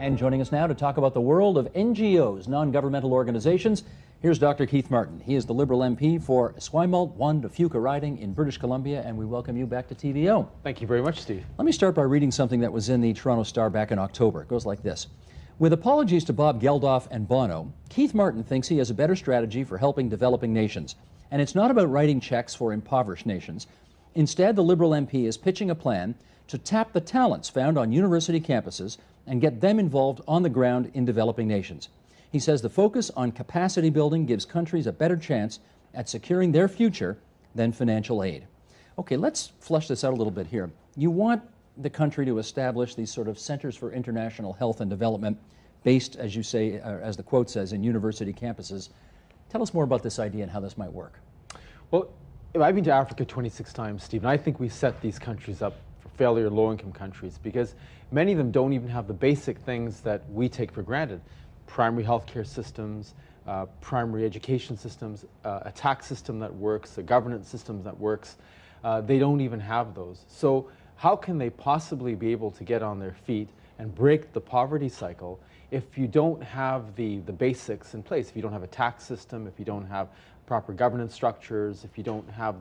And joining us now to talk about the world of NGOs, non-governmental organizations, here's Dr. Keith Martin. He is the Liberal MP for Esquimalt, Juan de Fuca riding in British Columbia, and we welcome you back to TVO. Thank you very much, Steve. Let me start by reading something that was in the Toronto Star back in October. It goes like this. With apologies to Bob Geldof and Bono, Keith Martin thinks he has a better strategy for helping developing nations. And it's not about writing checks for impoverished nations. Instead, the Liberal MP is pitching a plan to tap the talents found on university campuses and get them involved on the ground in developing nations. He says the focus on capacity building gives countries a better chance at securing their future than financial aid. Okay, let's flesh this out a little bit here. You want the country to establish these sort of centers for international health and development based, as you say, as the quote says, in university campuses. Tell us more about this idea and how this might work. Well, I've been to Africa 26 times, Steve, and I think we set these countries up for failure, low-income countries, because many of them don't even have the basic things that we take for granted. Primary healthcare systems, primary education systems, a tax system that works, a governance system that works. They don't even have those. So how can they possibly be able to get on their feet and break the poverty cycle if you don't have the basics in place, if you don't have a tax system, if you don't have proper governance structures, if you don't have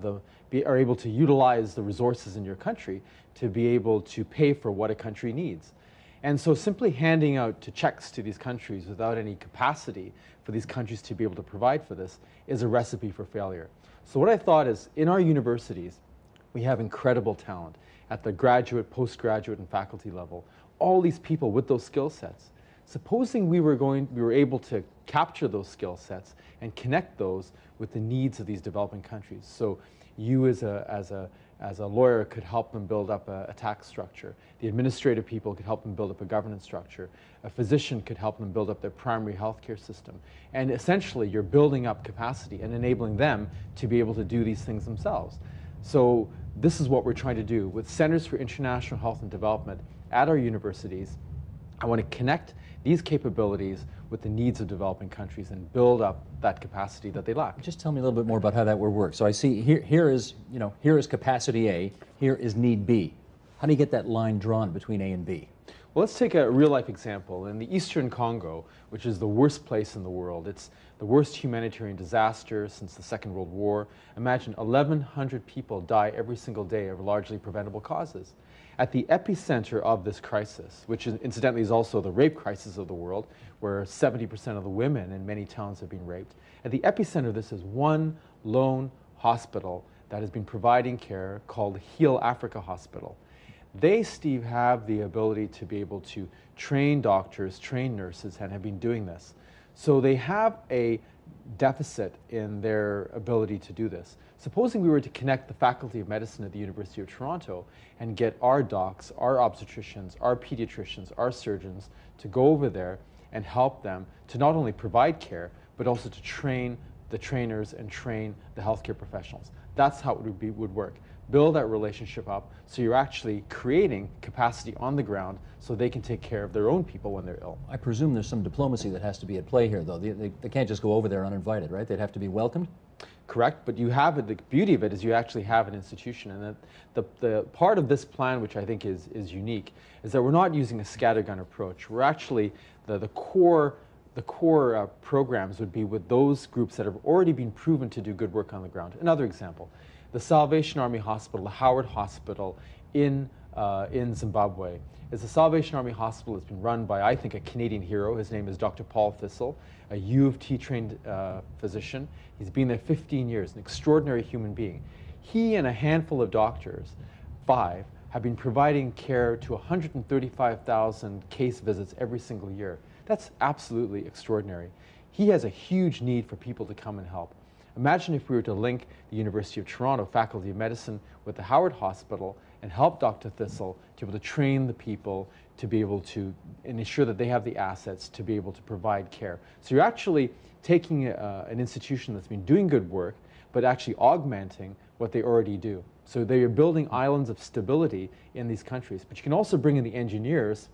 are able to utilize the resources in your country to be able to pay for what a country needs. And so simply handing out checks to these countries without any capacity for these countries to be able to provide for this is a recipe for failure. So what I thought is, in our universities, we have incredible talent at the graduate, postgraduate, and faculty level. All these people with those skill sets. Supposing we were able to capture those skill sets and connect those with the needs of these developing countries. So you as a lawyer could help them build up a tax structure. The administrative people could help them build up a governance structure. A physician could help them build up their primary healthcare system. And essentially, you're building up capacity and enabling them to be able to do these things themselves. So this is what we're trying to do with Centers for International Health and Development at our universities. I want to connect these capabilities with the needs of developing countries and build up that capacity that they lack. Just tell me a little bit more about how that would work. So I see here is capacity A, here is need B. How do you get that line drawn between A and B? Well, let's take a real-life example. In the Eastern Congo, which is the worst place in the world, it's the worst humanitarian disaster since the Second World War. Imagine 1,100 people die every single day of largely preventable causes. At the epicenter of this crisis, which incidentally is also the rape crisis of the world, where 70% of the women in many towns have been raped, at the epicenter of this is one lone hospital that has been providing care called Heal Africa Hospital. They, Steve, have the ability to be able to train doctors, train nurses, and have been doing this. So they have a deficit in their ability to do this. Supposing we were to connect the Faculty of Medicine at the University of Toronto and get our docs, our obstetricians, our pediatricians, our surgeons to go over there and help them to not only provide care, but also to train the trainers and train the healthcare professionals. That's how it would work. Build that relationship up so you're actually creating capacity on the ground so they can take care of their own people when they're ill. I presume there's some diplomacy that has to be at play here, though. They can't just go over there uninvited, right? They'd have to be welcomed? Correct, but you have it, the beauty of it is you actually have an institution, and that the part of this plan, which I think is unique, is that we're not using a scattergun approach. We're actually, the core programs would be with those groups that have already been proven to do good work on the ground. Another example, the Salvation Army Hospital, the Howard Hospital in Zimbabwe, is a Salvation Army hospital that's been run by, I think, a Canadian hero. His name is Dr. Paul Thistle, a U of T trained physician. He's been there 15 years, an extraordinary human being. He and a handful of doctors, 5, have been providing care to 135,000 case visits every single year. That's absolutely extraordinary. He has a huge need for people to come and help. Imagine if we were to link the University of Toronto Faculty of Medicine with the Howard Hospital and help Dr. Thistle to be able to train the people to be able to ensure that they have the assets to be able to provide care. So you're actually taking an institution that's been doing good work, but actually augmenting what they already do. So they are building islands of stability in these countries. But you can also bring in the engineers,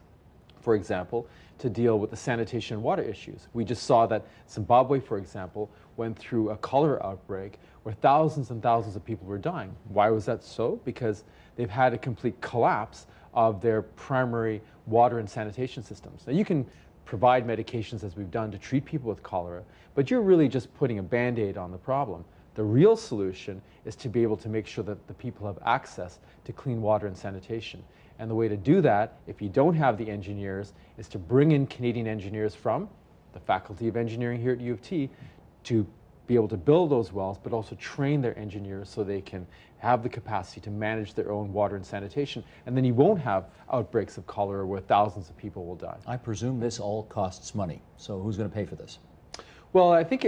for example, to deal with the sanitation and water issues. We just saw that Zimbabwe, for example, went through a cholera outbreak where thousands and thousands of people were dying. Why was that so? Because they've had a complete collapse of their primary water and sanitation systems. Now, you can provide medications, as we've done, to treat people with cholera, but you're really just putting a Band-Aid on the problem. The real solution is to be able to make sure that the people have access to clean water and sanitation. And the way to do that, if you don't have the engineers, is to bring in Canadian engineers from the Faculty of Engineering here at U of T to be able to build those wells, but also train their engineers so they can have the capacity to manage their own water and sanitation. And then you won't have outbreaks of cholera where thousands of people will die. I presume this all costs money. So who's going to pay for this? Well, I think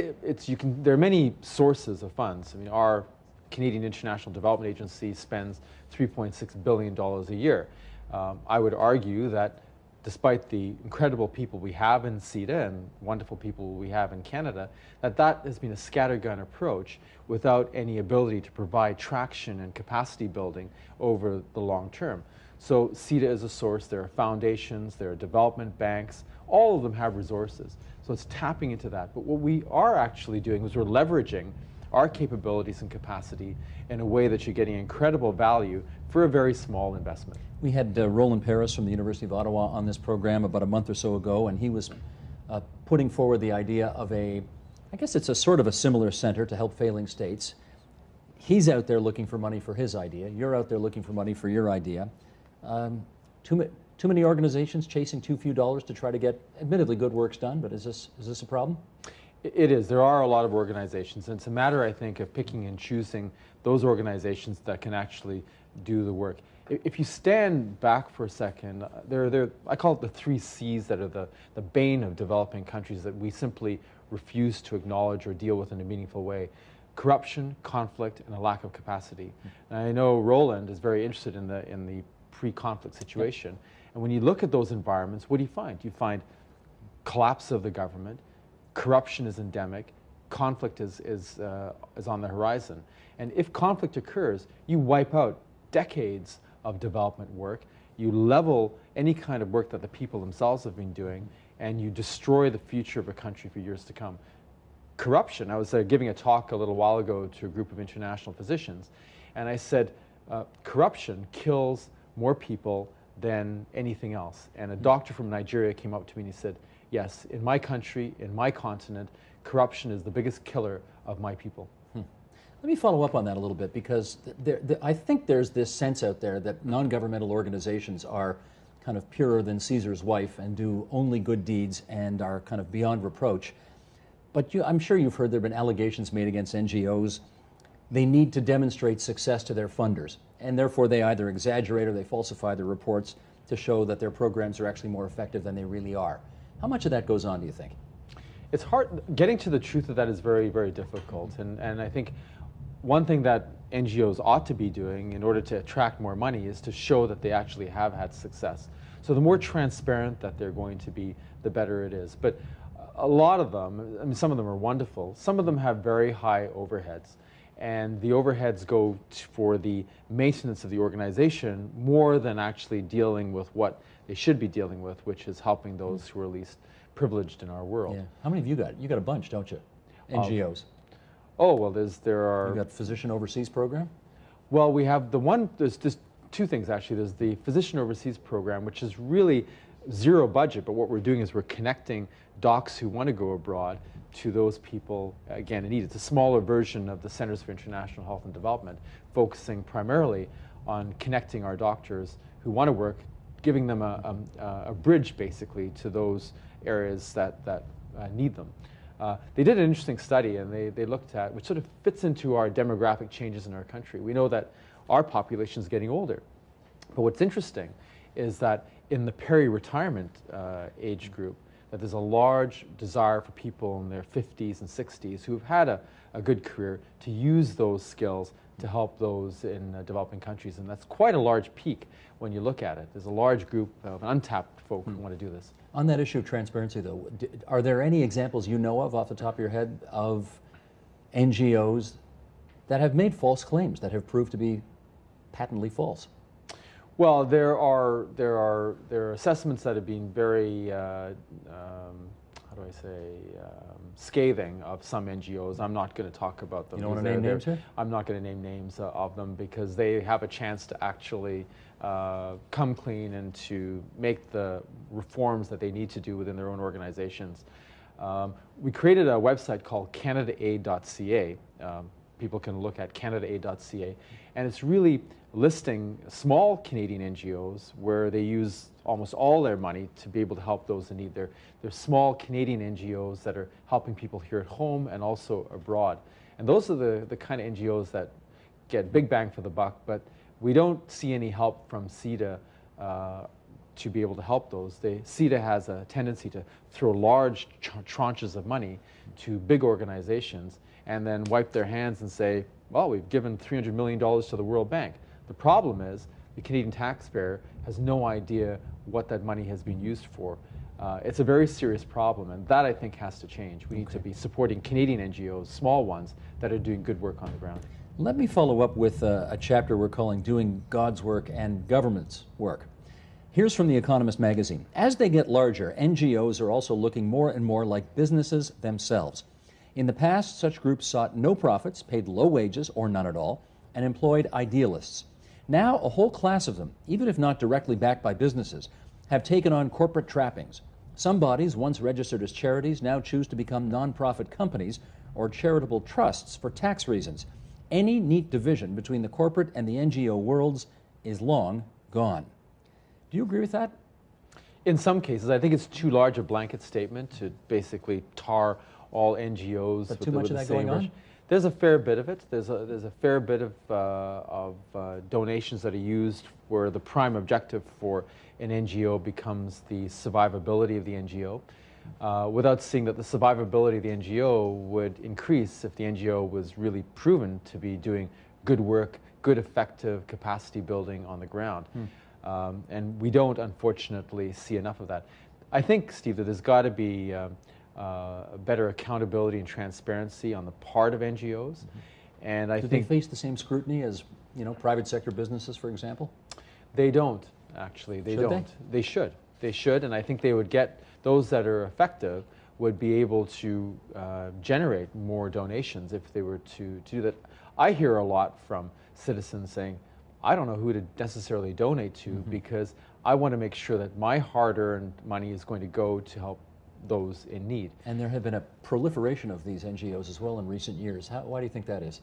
there are many sources of funds. I mean, our Canadian International Development Agency spends $3.6 billion a year. I would argue that despite the incredible people we have in CETA and wonderful people we have in Canada, that has been a scattergun approach without any ability to provide traction and capacity building over the long term. So CETA is a source. There are foundations, there are development banks. All of them have resources. So it's tapping into that. But what we are actually doing is we're leveraging our capabilities and capacity in a way that you're getting incredible value for a very small investment. We had Roland Paris from the University of Ottawa on this program about a month or so ago, and he was putting forward the idea of I guess it's a sort of a similar center to help failing states. He's out there looking for money for his idea. You're out there looking for money for your idea. Too many organizations chasing too few dollars to try to get, admittedly, good works done, but is this a problem? It is. There are a lot of organizations, and it's a matter, I think, of picking and choosing those organizations that can actually do the work. If you stand back for a second, I call it the 3 C's that are the bane of developing countries that we simply refuse to acknowledge or deal with in a meaningful way: corruption, conflict, and a lack of capacity. And I know Roland is very interested in the pre-conflict situation. And when you look at those environments, what do you find? You find collapse of the government, corruption is endemic, conflict is on the horizon. And if conflict occurs, you wipe out decades of development work, you level any kind of work that the people themselves have been doing, and you destroy the future of a country for years to come. Corruption, I was giving a talk a little while ago to a group of international physicians, and I said, corruption kills more people than anything else. And a doctor from Nigeria came up to me and he said, yes, in my country, in my continent, corruption is the biggest killer of my people. Let me follow up on that a little bit, because I think there's this sense out there that non-governmental organizations are kind of purer than Caesar's wife and do only good deeds and are kind of beyond reproach. But I'm sure you've heard there have been allegations made against NGOs. They need to demonstrate success to their funders, and therefore they either exaggerate or they falsify their reports to show that their programs are actually more effective than they really are. How much of that goes on, do you think? It's hard. Getting to the truth of that is very, very difficult. And I think one thing that NGOs ought to be doing in order to attract more money is to show that they actually have had success. So the more transparent that they're going to be, the better it is. But a lot of them, I mean, some of them are wonderful. Some of them have very high overheads. And the overheads go for the maintenance of the organization more than actually dealing with what they should be dealing with, which is helping those who are least privileged in our world. Yeah. How many have you got? You got a bunch, don't you? NGOs. Oh, well, there are... You got Physician Overseas Program? Well, we have there's 2 things actually. There's the Physician Overseas Program, which is really zero budget, but what we're doing is we're connecting docs who want to go abroad to those people, again, in need. It's a smaller version of the Centers for International Health and Development, focusing primarily on connecting our doctors who want to work, giving them a bridge, basically, to those areas that need them. They did an interesting study, and they looked at, which sort of fits into our demographic changes in our country. We know that our population is getting older. But what's interesting is that in the peri-retirement age group, that there's a large desire for people in their 50s and 60s who've had a good career to use those skills to help those in developing countries. And that's quite a large peak when you look at it. There's a large group of untapped folk who want to do this. On that issue of transparency, though, are there any examples you know of off the top of your head of NGOs that have made false claims that have proved to be patently false? Well, there are assessments that have been very, how do I say, scathing of some NGOs. I'm not going to talk about them. You don't want to name names here? I'm not going to name names of them because they have a chance to actually come clean and to make the reforms that they need to do within their own organizations. We created a website called CanadaAid.ca. People can look at CanadaAid.ca, and it's really listing small Canadian NGOs where they use almost all their money to be able to help those in need. They're small Canadian NGOs that are helping people here at home and also abroad. And those are the kind of NGOs that get big bang for the buck, but we don't see any help from CIDA to be able to help those. CIDA has a tendency to throw large tranches of money to big organizations and then wipe their hands and say, well, we've given $300 million to the World Bank. The problem is the Canadian taxpayer has no idea what that money has been used for. It's a very serious problem, and that I think has to change. We need to be supporting Canadian NGOs, small ones, that are doing good work on the ground. Let me follow up with a chapter we're calling Doing God's Work and Government's Work. Here's from The Economist magazine. As they get larger, NGOs are also looking more and more like businesses themselves. In the past, such groups sought no profits, paid low wages or none at all, and employed idealists. Now, a whole class of them, even if not directly backed by businesses, have taken on corporate trappings. Some bodies, once registered as charities, now choose to become nonprofit companies or charitable trusts for tax reasons. Any neat division between the corporate and the NGO worlds is long gone. Do you agree with that? In some cases. I think it's too large a blanket statement to basically tar all NGOs. But too much of that going on? There's a fair bit of it. There's a fair bit of donations that are used where the prime objective for an NGO becomes the survivability of the NGO, without seeing that the survivability of the NGO would increase if the NGO was really proven to be doing good work, good effective capacity building on the ground. And we don't, unfortunately, see enough of that. I think, Steve, that there's got to be better accountability and transparency on the part of NGOs. And I Do think they face the same scrutiny as, private sector businesses, for example? they don't, actually. They Should they? don't. They should. They should, and I think they would get, those that are effective would be able to generate more donations if they were to do that. I hear a lot from citizens saying, I don't know who to necessarily donate to because I want to make sure that my hard-earned money is going to go to help those in need. And there have been a proliferation of these NGOs as well in recent years. Why do you think that is?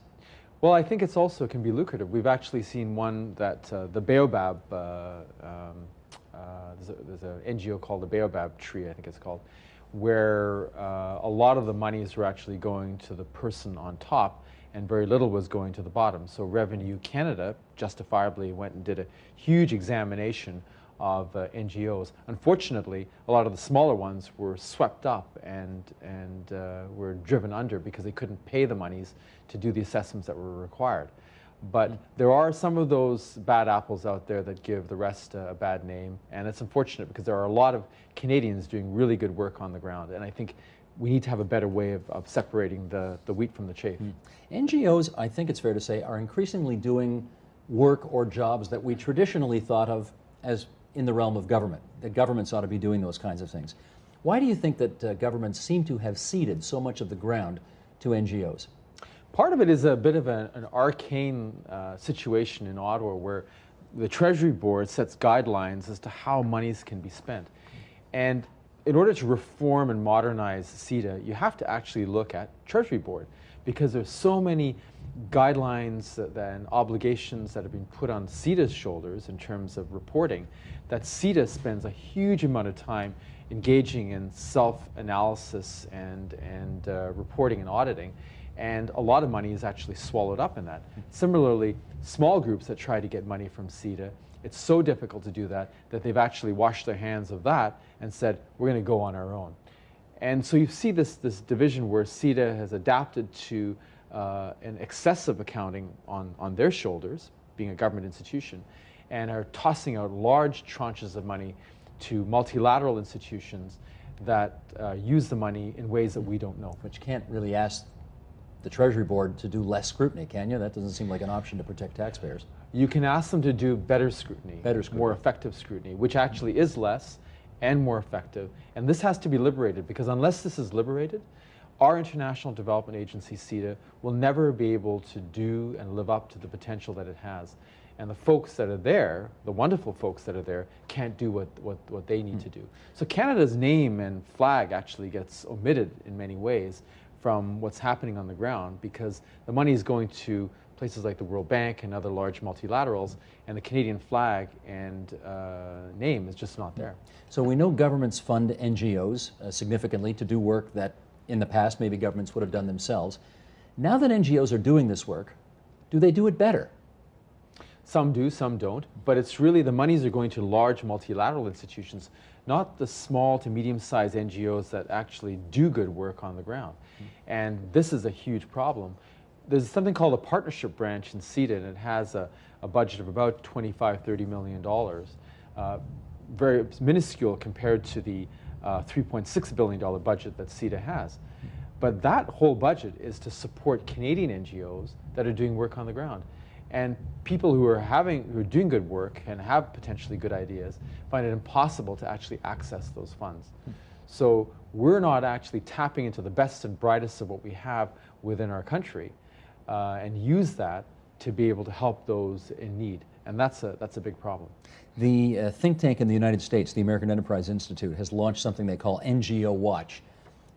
Well, I think it's also can be lucrative. We've actually seen one that the Baobab, there's an NGO called the Baobab Tree, I think it's called, where a lot of the monies were actually going to the person on top and very little was going to the bottom. So Revenue Canada justifiably went and did a huge examination of NGOs. Unfortunately, a lot of the smaller ones were swept up and were driven under because they couldn't pay the monies to do the assessments that were required. But there are some of those bad apples out there that give the rest a bad name, and it's unfortunate because there are a lot of Canadians doing really good work on the ground, and I think we need to have a better way of separating the wheat from the chaff. NGOs, I think it's fair to say, are increasingly doing work or jobs that we traditionally thought of as in the realm of government, that governments ought to be doing those kinds of things. Why do you think that governments seem to have ceded so much of the ground to NGOs? Part of it is a bit of an arcane situation in Ottawa where the Treasury Board sets guidelines as to how monies can be spent. And in order to reform and modernize CIDA, you have to actually look at Treasury Board because there's so many guidelines and obligations that have been put on CIDA's shoulders in terms of reporting that CIDA spends a huge amount of time engaging in self-analysis and reporting and auditing. And a lot of money is actually swallowed up in that. Similarly, small groups that try to get money from CIDA, it's so difficult to do that they've actually washed their hands of that and said, we're going to go on our own. And so you see this division where CIDA has adapted to an excessive accounting on their shoulders, being a government institution, and are tossing out large tranches of money to multilateral institutions that use the money in ways that we don't know. But you can't really ask the Treasury Board to do less scrutiny, can you? That doesn't seem like an option to protect taxpayers. You can ask them to do better scrutiny, more effective scrutiny, which actually is less and more effective. And this has to be liberated because unless this is liberated, our International Development Agency, CIDA, will never be able to do and live up to the potential that it has. and the folks that are there, the wonderful folks that are there, can't do what they need to do. So Canada's name and flag actually gets omitted in many ways from what's happening on the ground, because the money is going to places like the World Bank and other large multilaterals, and the Canadian flag and name is just not there. So we know governments fund NGOs significantly to do work that in the past maybe governments would have done themselves. Now that NGOs are doing this work, do they do it better? Some do, some don't, but it's really the monies are going to large multilateral institutions, not the small to medium-sized NGOs that actually do good work on the ground. And this is a huge problem. There's something called a partnership branch in CETA, and it has a budget of about $25–30 million, very minuscule compared to the $3.6 billion budget that CETA has. But that whole budget is to support Canadian NGOs that are doing work on the ground. And people who are doing good work and have potentially good ideas find it impossible to actually access those funds. So we're not actually tapping into the best and brightest of what we have within our country and use that to be able to help those in need. And that's a big problem. The think tank in the United States, the American Enterprise Institute, has launched something they call NGO Watch,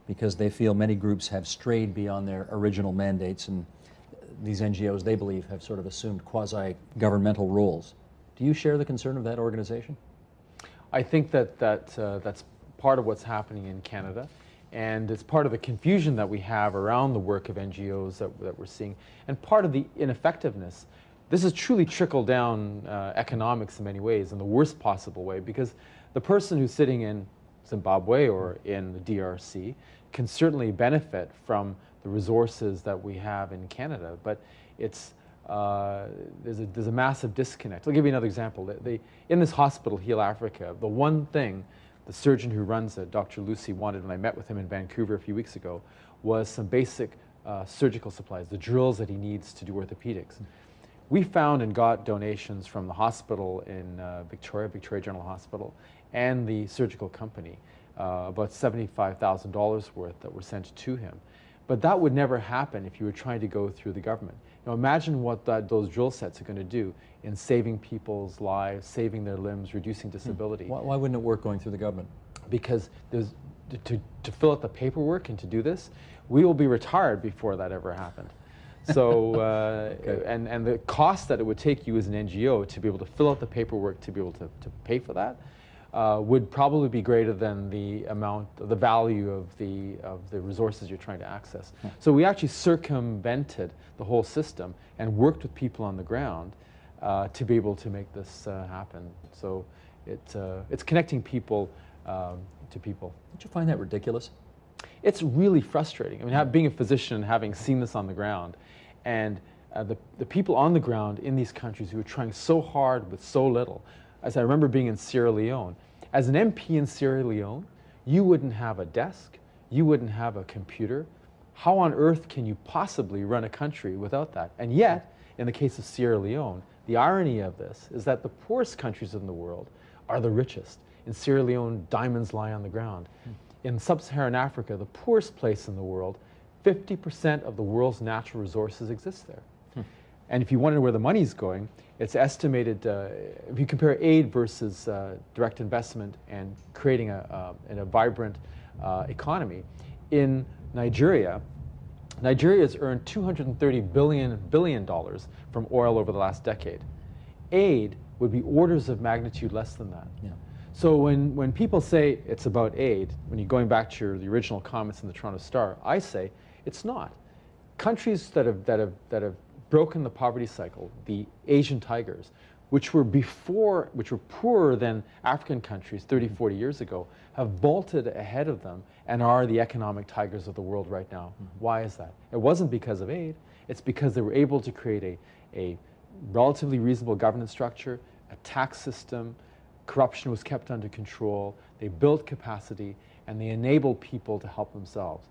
because they feel many groups have strayed beyond their original mandates, and these NGOs, they believe, have sort of assumed quasi-governmental roles. Do you share the concern of that organization? I think that's part of what's happening in Canada, and it's part of the confusion that we have around the work of NGOs that we're seeing, and part of the ineffectiveness. This is truly trickle-down economics in many ways, in the worst possible way, because the person who's sitting in Zimbabwe or in the DRC can certainly benefit from the resources that we have in Canada, but it's there's a massive disconnect. I'll give you another example. In this hospital, Heal Africa, the one thing the surgeon who runs it, Dr. Lucy, wanted when I met with him in Vancouver a few weeks ago was some basic surgical supplies, the drills that he needs to do orthopedics. We found and got donations from the hospital in Victoria General Hospital, and the surgical company, about $75,000 worth that were sent to him. But that would never happen if you were trying to go through the government. Now imagine what those drill sets are going to do in saving people's lives, saving their limbs, reducing disability. Why wouldn't it work going through the government? Because to fill out the paperwork and to do this, we will be retired before that ever happened. So, okay. and the cost that it would take you as an NGO to be able to fill out the paperwork to be able to pay for that would probably be greater than the amount, the value of the resources you're trying to access. So we actually circumvented the whole system and worked with people on the ground to be able to make this happen. So it's connecting people to people. Don't you find that ridiculous? It's really frustrating. I mean, being a physician and having seen this on the ground, and the people on the ground in these countries who are trying so hard with so little. As I remember being in Sierra Leone, as an MP in Sierra Leone, you wouldn't have a desk, you wouldn't have a computer. How on earth can you possibly run a country without that? And yet, in the case of Sierra Leone, the irony of this is that the poorest countries in the world are the richest. In Sierra Leone, diamonds lie on the ground. In sub-Saharan Africa, the poorest place in the world, 50% of the world's natural resources exist there. And if you wonder where the money's going, it's estimated, if you compare aid versus direct investment and creating a vibrant economy, in Nigeria has earned $230 billion from oil over the last decade. Aid would be orders of magnitude less than that. Yeah. So when people say it's about aid, when you're going back to the original comments in the Toronto Star, I say it's not. Countries that have broken the poverty cycle, the Asian tigers, which were poorer than African countries 30, 40 years ago, have vaulted ahead of them and are the economic tigers of the world right now. Why is that? It wasn't because of aid. It's because they were able to create a relatively reasonable governance structure, a tax system. Corruption was kept under control, they built capacity, and they enabled people to help themselves.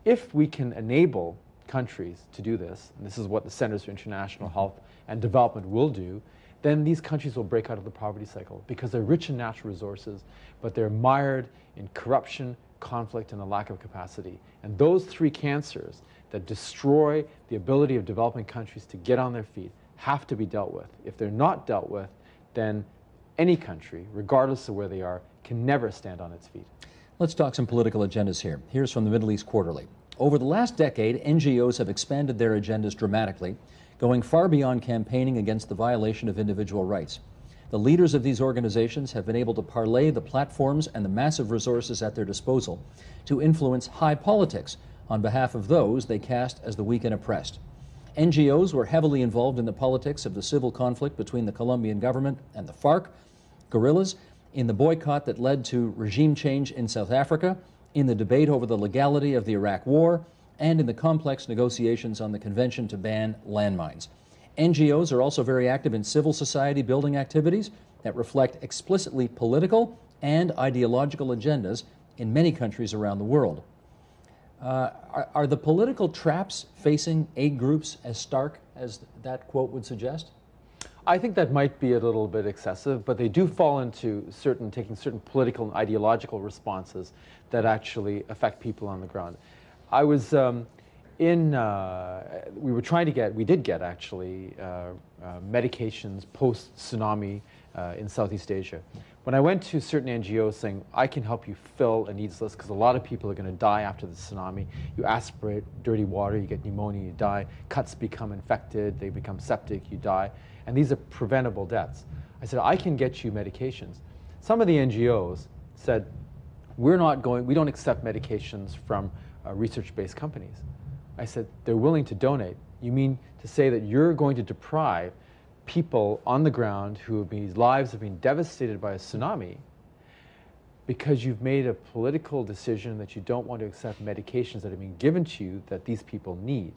If we can enable countries to do this, and this is what the Centers for International Health and Development will do, then these countries will break out of the poverty cycle because they're rich in natural resources, but they're mired in corruption, conflict, and a lack of capacity. And those three cancers that destroy the ability of developing countries to get on their feet, have to be dealt with. If they're not dealt with, then any country, regardless of where they are, can never stand on its feet. Let's talk some political agendas here. Here's from the Middle East Quarterly. Over the last decade, NGOs have expanded their agendas dramatically, going far beyond campaigning against the violation of individual rights. The leaders of these organizations have been able to parlay the platforms and the massive resources at their disposal to influence high politics on behalf of those they cast as the weak and oppressed. NGOs were heavily involved in the politics of the civil conflict between the Colombian government and the FARC guerrillas, in the boycott that led to regime change in South Africa, in the debate over the legality of the Iraq War, and in the complex negotiations on the convention to ban landmines. NGOs are also very active in civil society building activities that reflect explicitly political and ideological agendas in many countries around the world. Are the political traps facing aid groups as stark as that quote would suggest? I think that might be a little bit excessive, but they do fall into taking certain political and ideological responses that actually affect people on the ground. I was we did get actually medications post-tsunami in Southeast Asia. When I went to certain NGOs saying, I can help you fill a needs list because a lot of people are going to die after the tsunami. You aspirate dirty water, you get pneumonia, you die. Cuts become infected, they become septic, you die. And these are preventable deaths. I said, I can get you medications. Some of the NGOs said, we don't accept medications from research-based companies. I said, they're willing to donate. You mean to say that you're going to deprive people on the ground whose lives have been devastated by a tsunami because you've made a political decision that you don't want to accept medications that have been given to you that these people need.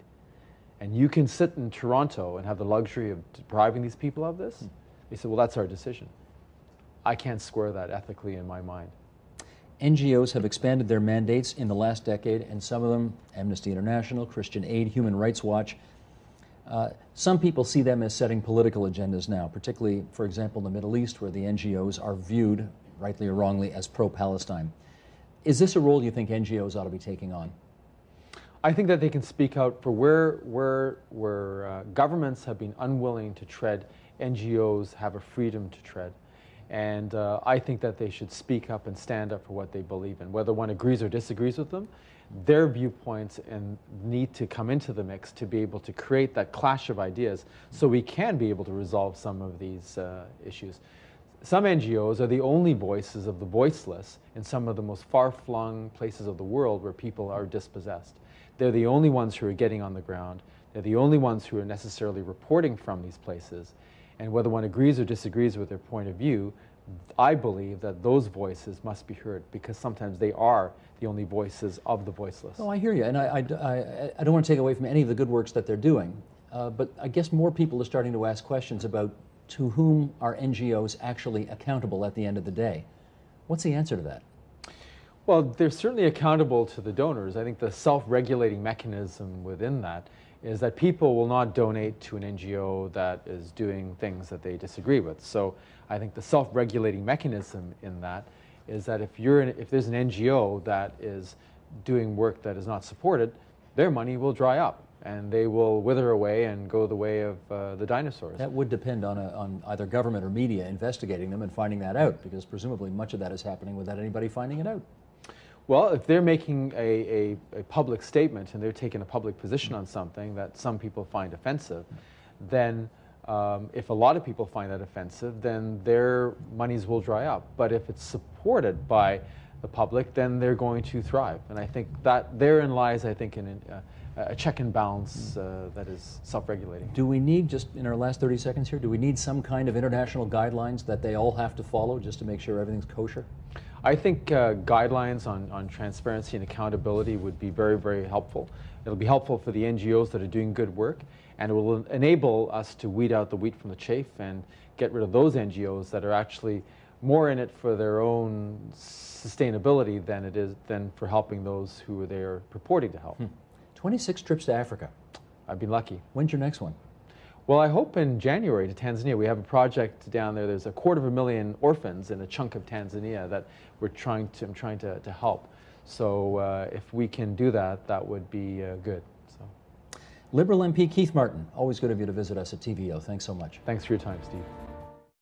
And you can sit in Toronto and have the luxury of depriving these people of this? They said, well, that's our decision. I can't square that ethically in my mind. NGOs have expanded their mandates in the last decade, and some of them, Amnesty International, Christian Aid, Human Rights Watch, some people see them as setting political agendas now, particularly, for example, in the Middle East, where the NGOs are viewed, rightly or wrongly, as pro-Palestine. Is this a role you think NGOs ought to be taking on? I think that they can speak out for where governments have been unwilling to tread, NGOs have a freedom to tread. And I think that they should speak up and stand up for what they believe in. Whether one agrees or disagrees with them, their viewpoints and need to come into the mix to be able to create that clash of ideas so we can be able to resolve some of these issues. Some NGOs are the only voices of the voiceless in some of the most far-flung places of the world where people are dispossessed. They're the only ones who are getting on the ground. They're the only ones who are necessarily reporting from these places. And whether one agrees or disagrees with their point of view, I believe that those voices must be heard because sometimes they are the only voices of the voiceless. Oh, I hear you, and I don't want to take away from any of the good works that they're doing, but I guess more people are starting to ask questions about to whom are NGOs actually accountable at the end of the day. What's the answer to that? Well, they're certainly accountable to the donors. I think the self-regulating mechanism within that is that people will not donate to an NGO that is doing things that they disagree with. So I think the self-regulating mechanism in that is that if there's an NGO that is doing work that is not supported, their money will dry up and they will wither away and go the way of the dinosaurs. That would depend on either government or media investigating them and finding that out, because presumably much of that is happening without anybody finding it out. Well, if they're making a public statement and they're taking a public position on something that some people find offensive, then if a lot of people find that offensive, then their monies will dry up. But if it's supported by the public, then they're going to thrive. And I think that therein lies, I think, a check and balance that is self-regulating. Do we need, just in our last 30 seconds here, do we need some kind of international guidelines that they all have to follow just to make sure everything's kosher? I think guidelines on transparency and accountability would be very, very helpful. It'll be helpful for the NGOs that are doing good work, and it will enable us to weed out the wheat from the chaff and get rid of those NGOs that are actually more in it for their own sustainability than for helping those who they are purporting to help. 26 trips to Africa. I've been lucky. When's your next one? Well, I hope in January to Tanzania. We have a project down there. There's 250,000 orphans in a chunk of Tanzania that I'm trying to help. So if we can do that, that would be good. So. Liberal MP Keith Martin, always good of you to visit us at TVO. Thanks so much. Thanks for your time, Steve.